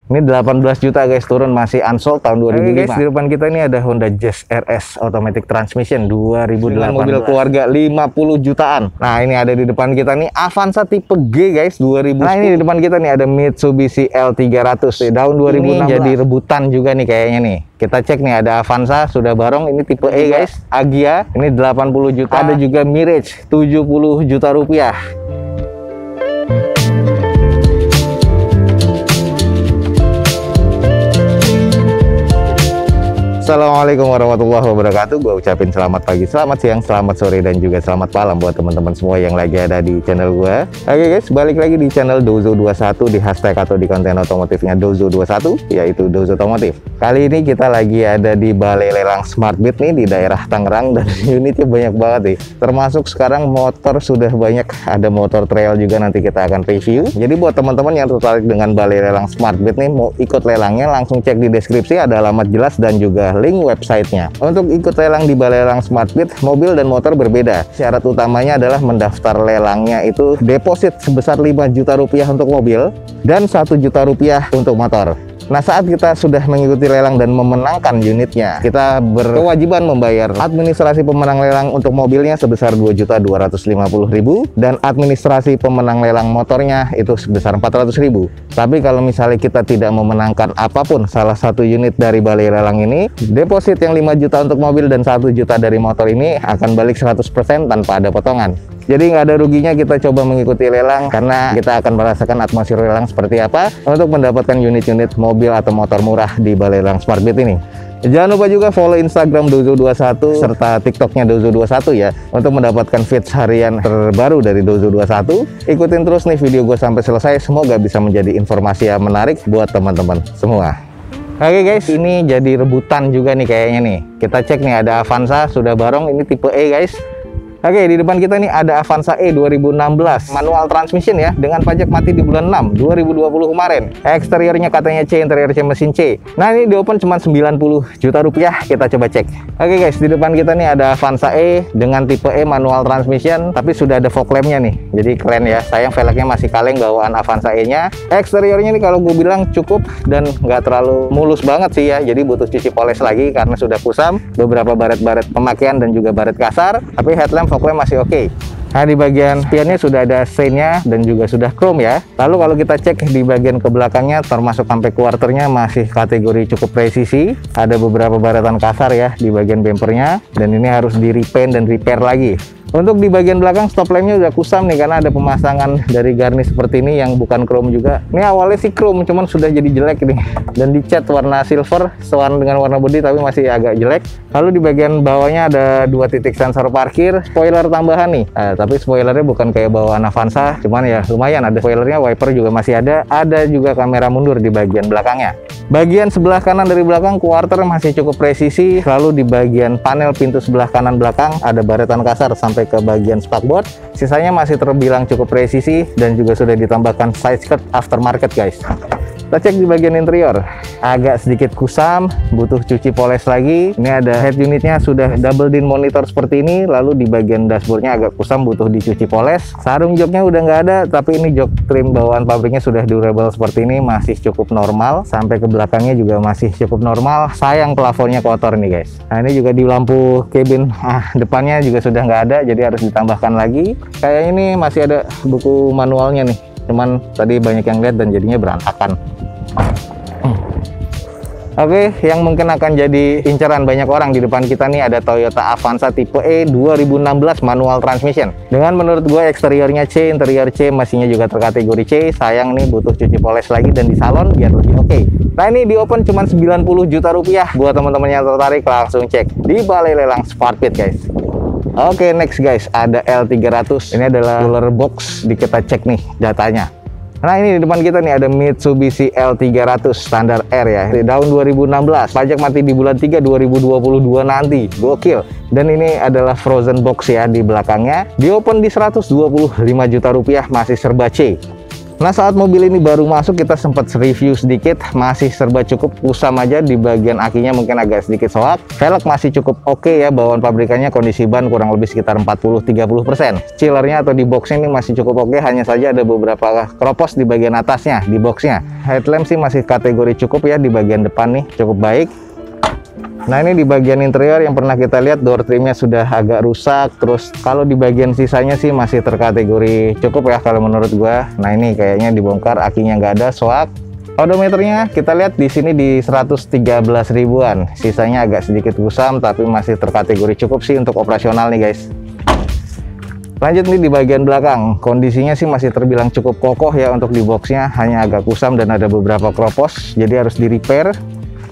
Ini 18 juta guys, turun masih unsold tahun 2005. Oke guys, di depan kita ini ada Honda Jazz RS Automatic Transmission 2018. Dengan mobil keluarga 50 jutaan. Nah, ini ada di depan kita nih Avanza tipe G guys 2010. Nah, ini di depan kita nih ada Mitsubishi L300 tahun 2016. Ini jadi rebutan juga nih kayaknya nih. Kita cek nih, ada Avanza sudah barong, ini tipe E guys, Agya ini 80 juta. Ada juga Mirage 70 juta rupiah. Assalamualaikum warahmatullahi wabarakatuh. Gue ucapin selamat pagi, selamat siang, selamat sore, dan juga selamat malam buat teman-teman semua yang lagi ada di channel gue. Oke guys, balik lagi di channel Dozo21, di hashtag atau di konten otomotifnya Dozo21, yaitu Dozo Otomotif. Kali ini kita lagi ada di Balai Lelang Smart Beat nih di daerah Tangerang, dan unitnya banyak banget nih. Termasuk sekarang motor sudah banyak, ada motor trail juga nanti kita akan review. Jadi buat teman-teman yang tertarik dengan Balai Lelang Smart Beat nih, mau ikut lelangnya, langsung cek di deskripsi, ada alamat jelas dan juga link websitenya. Untuk ikut lelang di Balai Lelang Smart Beat, mobil dan motor berbeda. Syarat utamanya adalah mendaftar lelangnya itu deposit sebesar 5 juta rupiah untuk mobil dan 1 juta rupiah untuk motor. Nah, saat kita sudah mengikuti lelang dan memenangkan unitnya, kita berkewajiban membayar administrasi pemenang lelang untuk mobilnya sebesar 2.250.000 dan administrasi pemenang lelang motornya itu sebesar 400.000. Tapi kalau misalnya kita tidak memenangkan apapun salah satu unit dari Balai Lelang ini, deposit yang 5 juta untuk mobil dan 1 juta dari motor ini akan balik 100% tanpa ada potongan. Jadi nggak ada ruginya kita coba mengikuti lelang, karena kita akan merasakan atmosfer lelang seperti apa untuk mendapatkan unit-unit mobil atau motor murah di Balai Lelang Smart Beat ini. Jangan lupa juga follow Instagram Dozo21 serta TikToknya Dozo21 ya, untuk mendapatkan feeds harian terbaru dari Dozo21. Ikutin terus nih video gue sampai selesai, semoga bisa menjadi informasi yang menarik buat teman-teman semua. Oke guys, ini jadi rebutan juga nih kayaknya nih. Kita cek nih, ada Avanza sudah barong, ini tipe E guys. Oke, di depan kita nih ada Avanza E 2016 manual transmission ya, dengan pajak mati di bulan 6 2020 kemarin. Eksteriornya katanya C, interior C, mesin C. Nah, ini di open cuma 90 juta rupiah. Kita coba cek. Oke guys, di depan kita nih ada Avanza E dengan tipe E manual transmission, tapi sudah ada fog lampnya nih. Jadi keren ya. Sayang velgnya masih kaleng bawaan Avanza E nya. Eksteriornya nih kalau gue bilang cukup dan nggak terlalu mulus banget sih ya. Jadi butuh cuci poles lagi karena sudah kusam, beberapa baret-baret pemakaian dan juga baret kasar. Tapi headlamp fog lamp masih oke. Nah, di bagian spionnya sudah ada seinnya dan juga sudah chrome ya. Lalu kalau kita cek di bagian ke belakangnya, termasuk sampai quarternya masih kategori cukup presisi. Ada beberapa baretan kasar ya di bagian bumpernya, dan ini harus di repaint dan repair lagi. Untuk di bagian belakang stop lampnya udah kusam nih, karena ada pemasangan dari garnish seperti ini yang bukan chrome juga. Ini awalnya sih chrome, cuman sudah jadi jelek nih, dan dicat warna silver sewarna dengan warna bodi, tapi masih agak jelek. Lalu di bagian bawahnya ada 2 titik sensor parkir, spoiler tambahan nih. Tapi spoilernya bukan kayak bawaan Avanza, cuman ya lumayan ada spoilernya, wiper juga masih ada. Ada juga kamera mundur di bagian belakangnya. Bagian sebelah kanan dari belakang quarter masih cukup presisi. Lalu di bagian panel pintu sebelah kanan belakang ada baretan kasar sampai ke bagian spakboard. Sisanya masih terbilang cukup presisi dan juga sudah ditambahkan side skirt aftermarket guys. Kita cek di bagian interior, agak sedikit kusam, butuh cuci poles lagi. Ini ada head unitnya sudah double din monitor seperti ini. Lalu di bagian dashboardnya agak kusam, butuh dicuci poles. Sarung joknya udah nggak ada, tapi ini jok trim bawaan pabriknya sudah durable seperti ini, masih cukup normal. Sampai ke belakangnya juga masih cukup normal. Sayang plafonnya kotor nih guys. Nah, ini juga di lampu cabin depannya juga sudah nggak ada, jadi harus ditambahkan lagi. Kayaknya ini masih ada buku manualnya nih, cuman tadi banyak yang lihat dan jadinya berantakan. Oke, yang mungkin akan jadi incaran banyak orang di depan kita nih ada Toyota Avanza tipe E 2016 manual transmission. Dengan menurut gue eksteriornya C, interior C, mesinnya juga terkategori C. Sayang nih butuh cuci poles lagi dan di salon biar lebih oke. Nah, ini di open cuma 90 juta rupiah. Buat teman-teman yang tertarik langsung cek di Balai Lelang Smart Beat guys. Oke, next guys, ada L300. Ini adalah cooler box. Kita cek nih datanya. Nah, ini di depan kita nih ada Mitsubishi L300 standar R ya, di tahun 2016, pajak mati di bulan 3 2022 nanti. Gokil. Dan ini adalah frozen box ya di belakangnya. Di open di 125 juta rupiah, masih serba C. Nah, saat mobil ini baru masuk kita sempat review sedikit, masih serba cukup, kusam aja di bagian akinya mungkin agak sedikit soak. Velg masih cukup oke ya, bawaan pabrikannya, kondisi ban kurang lebih sekitar 40-30%. Chillernya atau di boxnya ini masih cukup oke, hanya saja ada beberapa keropos di bagian atasnya, di boxnya. Headlamp sih masih kategori cukup ya, di bagian depan nih cukup baik. Nah, ini di bagian interior yang pernah kita lihat door trimnya sudah agak rusak. Terus kalau di bagian sisanya sih masih terkategori cukup ya kalau menurut gua. Nah, ini kayaknya dibongkar, akinya nggak ada, soak. Odometernya kita lihat di sini di 113 ribuan. Sisanya agak sedikit kusam tapi masih terkategori cukup sih untuk operasional nih guys. Lanjut nih di bagian belakang, kondisinya sih masih terbilang cukup kokoh ya untuk di boxnya, hanya agak kusam dan ada beberapa keropos, jadi harus di repair.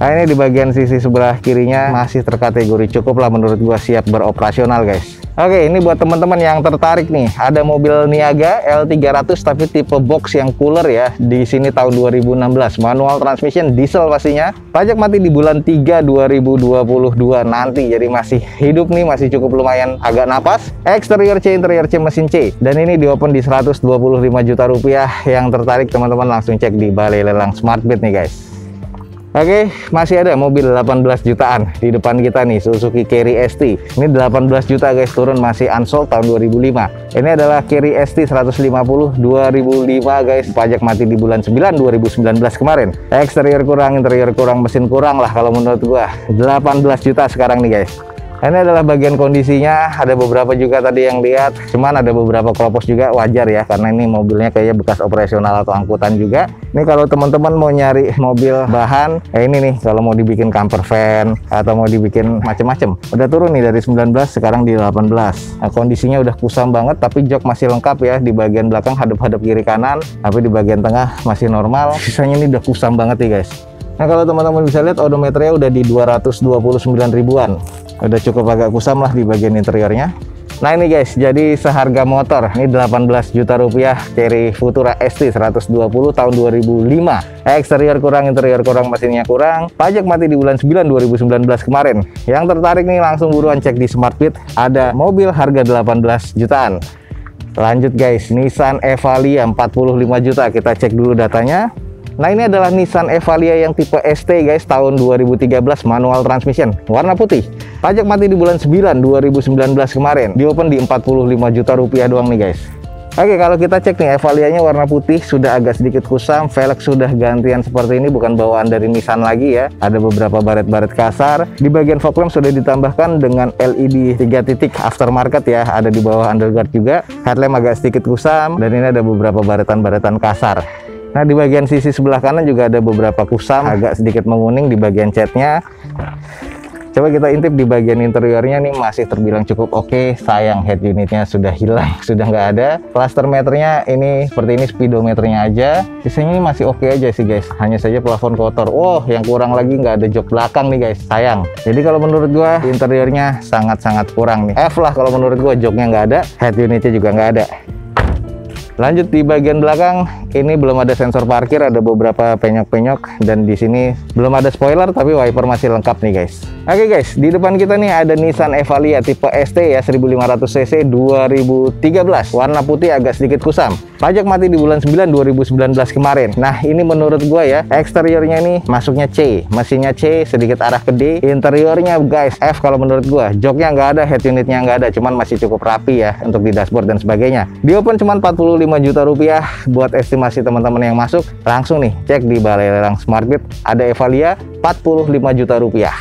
Nah, ini di bagian sisi sebelah kirinya masih terkategori cukup lah menurut gua, siap beroperasional guys. Oke, ini buat teman-teman yang tertarik nih, ada mobil Niaga L300 tapi tipe box yang cooler ya. Di sini tahun 2016, manual transmission, diesel pastinya. Pajak mati di bulan 3 2022 nanti, jadi masih hidup nih, masih cukup lumayan agak napas. Eksterior C, interior C, mesin C. Dan ini di open di 125 juta rupiah. Yang tertarik teman-teman langsung cek di Balai Lelang Smartbit nih guys. Oke, masih ada mobil 18 jutaan di depan kita nih, Suzuki Carry ST. Ini 18 juta guys, turun masih unsold tahun 2005. Ini adalah Carry ST 150 2005 guys, pajak mati di bulan 9 2019 kemarin. Eksterior kurang, interior kurang, mesin kurang lah kalau menurut gua. 18 juta sekarang nih guys. Ini adalah bagian kondisinya, ada beberapa juga tadi yang lihat, cuman ada beberapa keropos juga, wajar ya, karena ini mobilnya kayaknya bekas operasional atau angkutan juga. Ini kalau teman-teman mau nyari mobil bahan, ini nih, kalau mau dibikin camper van, atau mau dibikin macem-macem. Udah turun nih dari 19, sekarang di 18. Nah, kondisinya udah kusam banget, tapi jok masih lengkap ya, di bagian belakang hadap-hadap kiri kanan, tapi di bagian tengah masih normal. Sisanya ini udah kusam banget nih guys. Nah, kalau teman-teman bisa lihat odometernya udah di 229 ribuan. Udah cukup agak kusam lah di bagian interiornya. Nah, ini guys, jadi seharga motor ini 18 juta rupiah Carry Futura ST 120 tahun 2005. Eksterior kurang, interior kurang, mesinnya kurang. Pajak mati di bulan 9 2019 kemarin. Yang tertarik nih langsung buruan cek di Smartbit, ada mobil harga 18 jutaan. Lanjut guys, Nissan Evalia 45 juta. Kita cek dulu datanya. Nah, ini adalah Nissan Evalia yang tipe ST guys, tahun 2013, manual transmission, warna putih. Pajak mati di bulan 9 2019 kemarin. Di open di 45 juta rupiah doang nih guys. Oke, kalau kita cek nih Evalianya warna putih, sudah agak sedikit kusam, velg sudah gantian seperti ini, bukan bawaan dari Nissan lagi ya. Ada beberapa baret-baret kasar. Di bagian fog lamp sudah ditambahkan dengan LED 3 titik aftermarket ya, ada di bawah underguard juga. Headlamp agak sedikit kusam, dan ini ada beberapa baretan-baretan kasar. Nah, di bagian sisi sebelah kanan juga ada beberapa kusam, agak sedikit menguning di bagian catnya. Coba kita intip di bagian interiornya nih, masih terbilang cukup oke. Sayang head unitnya sudah hilang, sudah nggak ada. Cluster meternya ini seperti ini, speedometernya aja. Sisanya ini masih oke aja sih guys, hanya saja plafon kotor. Wow, yang kurang lagi nggak ada jok belakang nih guys, sayang. Jadi kalau menurut gua interiornya sangat-sangat kurang nih. F lah kalau menurut gua, joknya nggak ada, head unitnya juga nggak ada. Lanjut di bagian belakang, ini belum ada sensor parkir, ada beberapa penyok-penyok, dan di sini belum ada spoiler, tapi wiper masih lengkap nih guys. Oke guys, di depan kita nih ada Nissan Evalia tipe ST ya, 1500 cc 2013, warna putih agak sedikit kusam. Pajak mati di bulan 9 2019 kemarin. Nah, ini menurut gua ya, eksteriornya ini masuknya C, mesinnya C, sedikit arah ke D. Interiornya guys F kalau menurut gua. Joknya nggak ada, head unitnya nggak ada, cuman masih cukup rapi ya untuk di dashboard dan sebagainya. Di open cuman 45 juta rupiah. Buat estimasi teman-teman yang masuk, langsung nih cek di Balai Lelang Smartbit, ada Evalia 45 juta rupiah.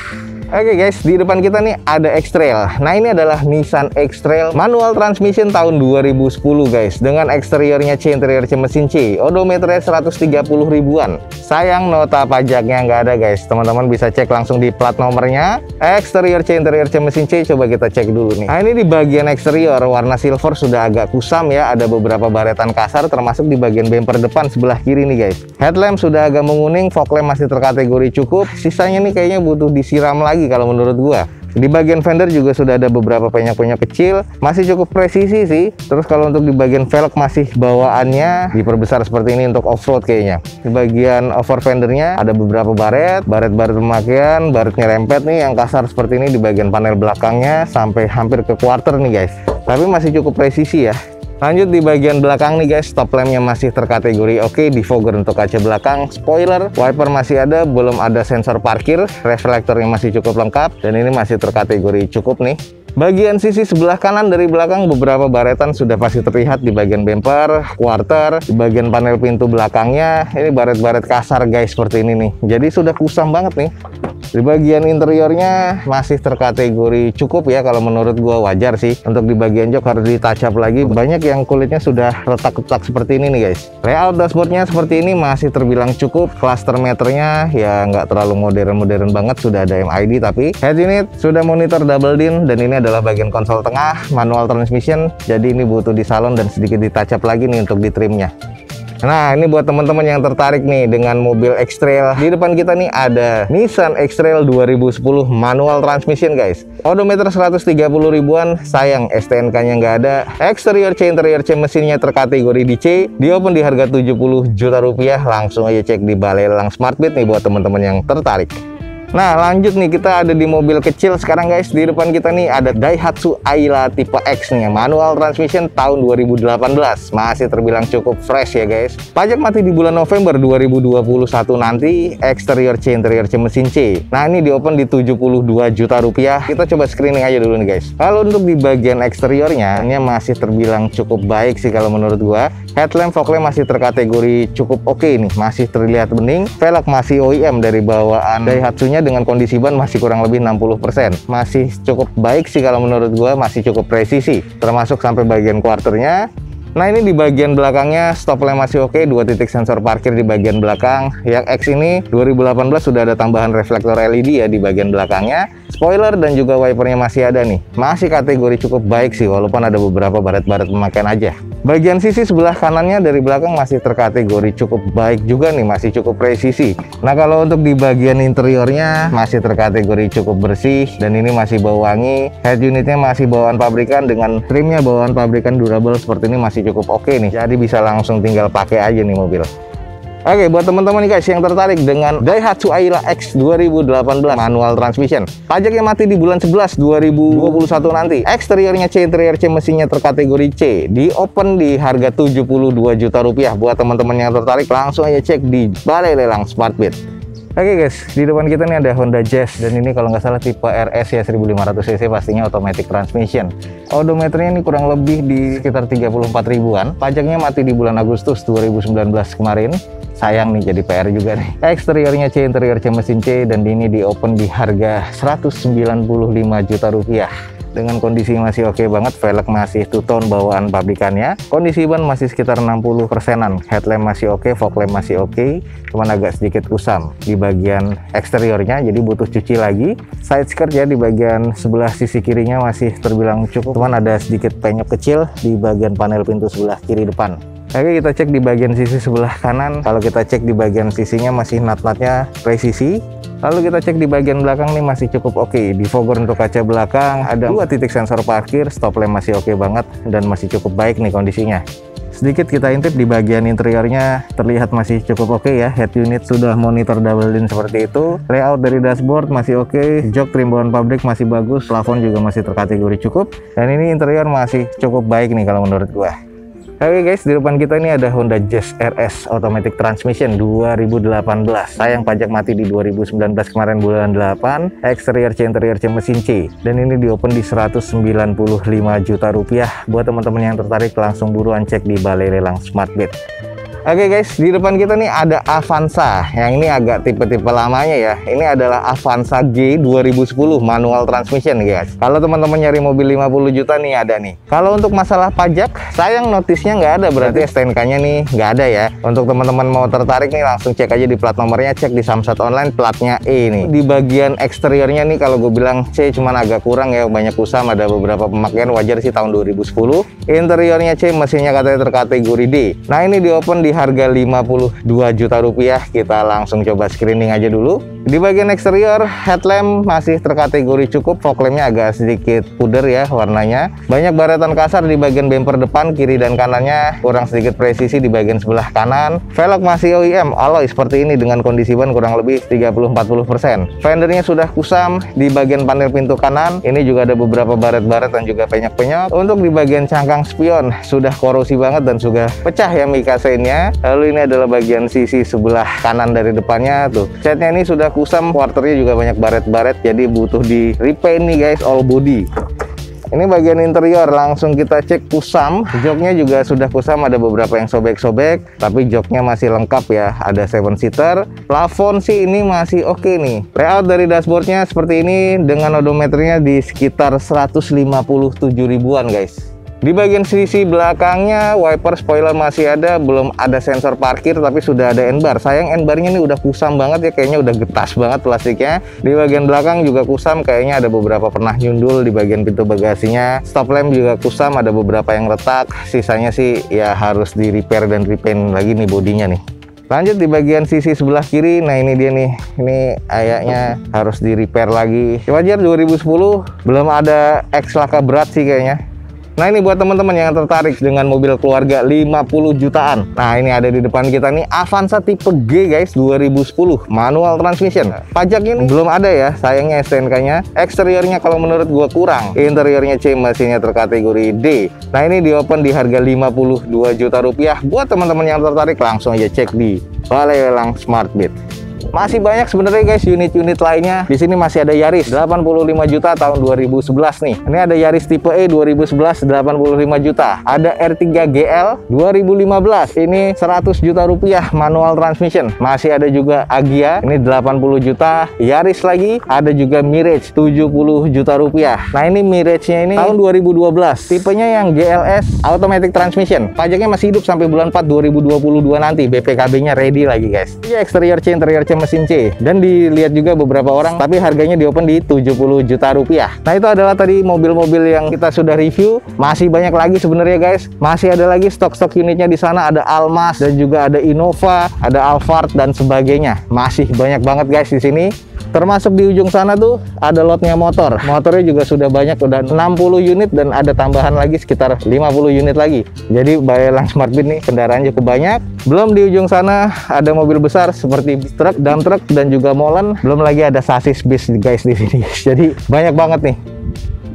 Oke guys, di depan kita nih ada X-Trail. Nah, ini adalah Nissan X-Trail manual transmission tahun 2010 guys, dengan eksteriornya C, interior C, mesin C. Odometernya 130 ribuan. Sayang nota pajaknya nggak ada guys. Teman-teman bisa cek langsung di plat nomornya. Eksterior C, interior C, mesin C. Coba kita cek dulu nih. Nah, ini di bagian eksterior warna silver sudah agak kusam ya. Ada beberapa baretan kasar, termasuk di bagian bumper depan sebelah kiri nih guys. Headlamp sudah agak menguning, fog lamp masih terkategori cukup. Sisanya nih kayaknya butuh disiram lagi kalau menurut gua. Di bagian fender juga sudah ada beberapa penyok-penyok kecil, masih cukup presisi sih. Terus kalau untuk di bagian velg masih bawaannya diperbesar seperti ini untuk off-road kayaknya. Di bagian over fendernya ada beberapa baret pemakaian, baret nyerempet nih yang kasar seperti ini di bagian panel belakangnya sampai hampir ke quarter nih guys. Tapi masih cukup presisi ya. Lanjut di bagian belakang nih guys, stop lampnya masih terkategori oke, defogger untuk kaca belakang, spoiler, wiper masih ada, belum ada sensor parkir, reflektornya masih cukup lengkap, dan ini masih terkategori cukup nih. Bagian sisi sebelah kanan dari belakang beberapa baretan sudah pasti terlihat di bagian bumper, quarter, di bagian panel pintu belakangnya, ini baret-baret kasar guys seperti ini nih. Jadi sudah kusam banget nih. Di bagian interiornya masih terkategori cukup ya, kalau menurut gua wajar sih. Untuk di bagian jok harus di-touch up lagi. Banyak yang kulitnya sudah retak-retak seperti ini nih guys. Layout dashboardnya seperti ini masih terbilang cukup. Cluster meternya ya nggak terlalu modern-modern banget, sudah ada MID, tapi head unit sudah monitor double din, dan ini adalah bagian konsol tengah, manual transmission. Jadi ini butuh di salon dan sedikit di-touch up lagi nih untuk di trimnya. Nah, ini buat teman-teman yang tertarik nih dengan mobil X-Trail. Di depan kita nih ada Nissan X-Trail 2010 manual transmission guys. Odometer 130 ribuan, sayang STNK-nya nggak ada. Exterior C, interior C, mesinnya terkategori di C. Di open di harga 70 juta rupiah. Langsung aja cek di Balai Lelang Smartbeat nih buat teman-teman yang tertarik. Nah, lanjut nih, kita ada di mobil kecil sekarang guys. Di depan kita nih ada Daihatsu Ayla tipe X nih, manual transmission tahun 2018. Masih terbilang cukup fresh ya guys. Pajak mati di bulan November 2021 nanti. Exterior C, interior C, mesin C. Nah, ini di open di 72 juta rupiah. Kita coba screening aja dulu nih guys. Kalau untuk di bagian eksteriornya, ini masih terbilang cukup baik sih kalau menurut gua. Headlamp, fog lamp masih terkategori cukup oke nih, masih terlihat bening. Velg masih OEM dari bawaan Daihatsu-nya, dengan kondisi ban masih kurang lebih 60%. Masih cukup baik sih kalau menurut gua, masih cukup presisi. Termasuk sampai bagian quarternya. Nah, ini di bagian belakangnya stop lamp masih oke, 2 titik sensor parkir di bagian belakang. Yang X ini 2018 sudah ada tambahan reflektor LED ya di bagian belakangnya. Spoiler dan juga wipernya masih ada nih. Masih kategori cukup baik sih, walaupun ada beberapa baret-baret pemakaian aja. Bagian sisi sebelah kanannya dari belakang masih terkategori cukup baik juga nih, masih cukup presisi. Nah, kalau untuk di bagian interiornya masih terkategori cukup bersih, dan ini masih bau wangi. Head unitnya masih bawaan pabrikan, dengan trimnya bawaan pabrikan durable seperti ini masih cukup oke nih. Jadi bisa langsung tinggal pakai aja nih mobil. Oke, buat teman-teman nih guys yang tertarik dengan Daihatsu Ayla X 2018 manual transmission, pajaknya mati di bulan 11 2021 nanti. Eksteriornya C, interior C, mesinnya terkategori C. Di open di harga 72 juta rupiah. Buat teman-teman yang tertarik langsung aja cek di Balai Lelang Smartbeat. Oke guys, di depan kita nih ada Honda Jazz, dan ini kalau nggak salah tipe RS ya, 1500 cc, pastinya automatic transmission. Odometernya ini kurang lebih di sekitar 34 ribuan. Pajaknya mati di bulan Agustus 2019 kemarin. Sayang nih, jadi PR juga nih. Eksteriornya C, interior C, mesin C, dan ini di open di harga 195 juta rupiah. Dengan kondisi masih oke banget, velg masih two-tone bawaan pabrikannya. Kondisi ban masih sekitar 60%-an. Headlamp masih oke, fog lamp masih oke, cuman agak sedikit kusam di bagian eksteriornya, jadi butuh cuci lagi. Side skirt ya di bagian sebelah sisi kirinya masih terbilang cukup, cuman ada sedikit penyok kecil di bagian panel pintu sebelah kiri depan. Oke, kita cek di bagian sisi sebelah kanan. Kalau kita cek di bagian sisinya masih nut-nutnya presisi. Lalu kita cek di bagian belakang nih masih cukup oke. Defogger untuk kaca belakang, ada 2 titik sensor parkir, stop lamp masih oke banget, dan masih cukup baik nih kondisinya. Sedikit kita intip di bagian interiornya, terlihat masih cukup oke ya. Head unit sudah monitor double din seperti itu. Layout dari dashboard masih oke. Jok trim bawaan pabrik masih bagus. Plafon juga masih terkategori cukup. Dan ini interior masih cukup baik nih kalau menurut gua. Oke guys, di depan kita ini ada Honda Jazz RS Automatic Transmission 2018. Sayang pajak mati di 2019 kemarin bulan 8. Eksterior C, interior C, mesin C. Dan ini di open di 195 juta rupiah. Buat teman-teman yang tertarik langsung buruan cek di Balai Lelang Smartbeat. Oke guys, di depan kita nih ada Avanza. Yang ini agak tipe-tipe lamanya ya. Ini adalah Avanza G 2010 manual transmission guys. Kalau teman-teman nyari mobil 50 juta nih ada nih. Kalau untuk masalah pajak, sayang notisnya nggak ada, berarti STNK-nya nih nggak ada ya. Untuk teman-teman mau tertarik nih langsung cek aja di plat nomornya, cek di Samsat Online platnya E nih. Di bagian eksteriornya nih kalau gue bilang C cuman agak kurang ya, banyak kusam, ada beberapa pemakaian, wajar sih tahun 2010. Interiornya C, mesinnya katanya terkategori D. Nah, ini di open di di harga 52 juta rupiah. Kita langsung coba screening aja dulu. Di bagian eksterior, headlamp masih terkategori cukup, fog lampnya agak sedikit puder ya warnanya. Banyak baretan kasar di bagian bumper depan, kiri dan kanannya kurang sedikit presisi di bagian sebelah kanan. Velg masih OEM alloy seperti ini dengan kondisi ban kurang lebih 30-40%. Fendernya sudah kusam di bagian panel pintu kanan. Ini juga ada beberapa baret-baret dan juga penyok-penyok. Untuk di bagian cangkang spion sudah korosi banget dan sudah pecah ya mikasennya. Lalu ini adalah bagian sisi sebelah kanan dari depannya tuh. Catnya ini sudah kusam, quarternya juga banyak baret-baret, jadi butuh di repaint nih guys, all body. Ini bagian interior langsung kita cek kusam. Joknya juga sudah kusam, ada beberapa yang sobek-sobek, tapi joknya masih lengkap ya. Ada 7-seater. Plafon sih ini masih oke nih. Layout dari dashboardnya seperti ini dengan odometernya di sekitar 157 ribuan guys. Di bagian sisi belakangnya wiper spoiler masih ada, belum ada sensor parkir tapi sudah ada N-bar. Sayang N-barnya ini udah kusam banget ya, kayaknya udah getas banget plastiknya. Di bagian belakang juga kusam, kayaknya ada beberapa pernah nyundul di bagian pintu bagasinya. Stop lamp juga kusam, ada beberapa yang retak. Sisanya sih ya harus di repair dan repaint lagi nih bodinya nih. Lanjut di bagian sisi sebelah kiri, nah ini dia nih, ini kayaknya harus di repair lagi. Wajar 2010, belum ada X laka berat sih kayaknya. Nah ini buat teman-teman yang tertarik dengan mobil keluarga 50 jutaan. Nah ini ada di depan kita nih Avanza tipe G guys, 2010 manual transmission. Pajaknya ini belum ada ya, sayangnya STNK-nya. Eksteriornya kalau menurut gua kurang. Interiornya C, mesinnya terkategori D. Nah ini di open di harga 52 juta rupiah. Buat teman-teman yang tertarik langsung aja cek di Balai Lelang Smart Beat. Masih banyak sebenarnya guys unit-unit lainnya. Di sini masih ada Yaris 85 juta tahun 2011 nih. Ini ada Yaris tipe E 2011 85 juta. Ada R3 GL 2015. Ini 100 juta rupiah manual transmission. Masih ada juga Agya ini 80 juta. Yaris lagi ada juga Mirage 70 juta rupiah. Nah ini Mirage-nya ini tahun 2012. Tipenya yang GLS automatic transmission. Pajaknya masih hidup sampai bulan 4 2022 nanti. BPKB-nya ready lagi guys. Ini eksterior C, interior C, mesin C, dan dilihat juga beberapa orang, tapi harganya di open di 70 juta rupiah. Nah itu adalah tadi mobil-mobil yang kita sudah review. Masih banyak lagi sebenarnya guys, masih ada lagi stok-stok unitnya di sana. Ada Almas dan juga ada Innova, ada Alphard dan sebagainya. Masih banyak banget guys di sini. Termasuk di ujung sana tuh ada lotnya motor. Motornya juga sudah banyak, udah 60 unit dan ada tambahan lagi sekitar 50 unit lagi. Jadi Balai Lelang Smart Beat nih kendaraan cukup banyak. Belum di ujung sana ada mobil besar seperti truk, dump truck dan juga molen. Belum lagi ada sasis bis guys di sini. Jadi banyak banget nih.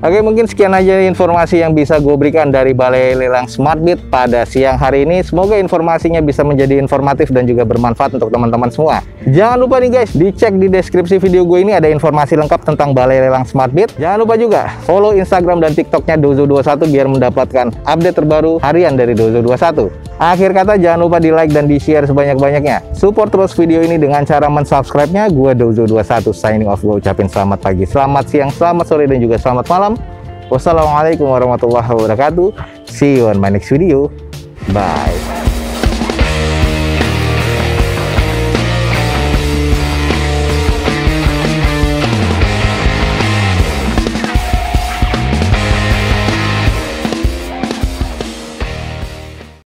Oke, mungkin sekian aja informasi yang bisa gue berikan dari Balai Lelang Smart Beat pada siang hari ini. Semoga informasinya bisa menjadi informatif dan juga bermanfaat untuk teman-teman semua. Jangan lupa nih guys, dicek di deskripsi video gue ini ada informasi lengkap tentang Balai Lelang Smart Beat. Jangan lupa juga follow Instagram dan TikToknya Dozo21 biar mendapatkan update terbaru harian dari Dozo21. Akhir kata, jangan lupa di like dan di share sebanyak-banyaknya. Support terus video ini dengan cara mensubscribe-nya. Gue Dozo21 signing off. Gue ucapin selamat pagi, selamat siang, selamat sore dan juga selamat malam. Wassalamualaikum warahmatullahi wabarakatuh. See you on my next video. Bye.